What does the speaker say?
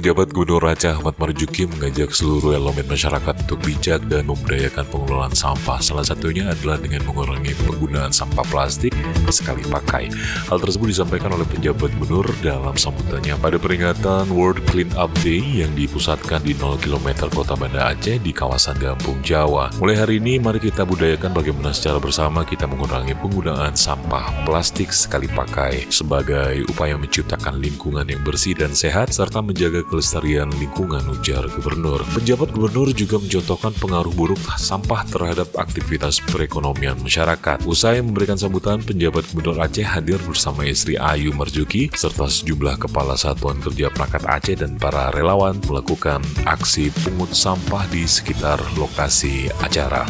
Penjabat Gubernur Aceh Ahmad Marzuki mengajak seluruh elemen masyarakat untuk bijak dan memberdayakan pengelolaan sampah. Salah satunya adalah dengan mengurangi penggunaan sampah plastik sekali pakai. Hal tersebut disampaikan oleh penjabat gubernur dalam sambutannya pada peringatan World Clean Up Day yang dipusatkan di 0 km Kota Banda Aceh di kawasan Gampung Jawa. Mulai hari ini, mari kita budayakan bagaimana secara bersama kita mengurangi penggunaan sampah plastik sekali pakai sebagai upaya menciptakan lingkungan yang bersih dan sehat serta menjaga kelestarian lingkungan, ujar gubernur. Penjabat gubernur juga mencontohkan pengaruh buruk sampah terhadap aktivitas perekonomian masyarakat. Usai memberikan sambutan, penjabat gubernur Aceh hadir bersama istri Ayu Marzuki serta sejumlah kepala satuan kerja perangkat Aceh dan para relawan melakukan aksi pungut sampah di sekitar lokasi acara.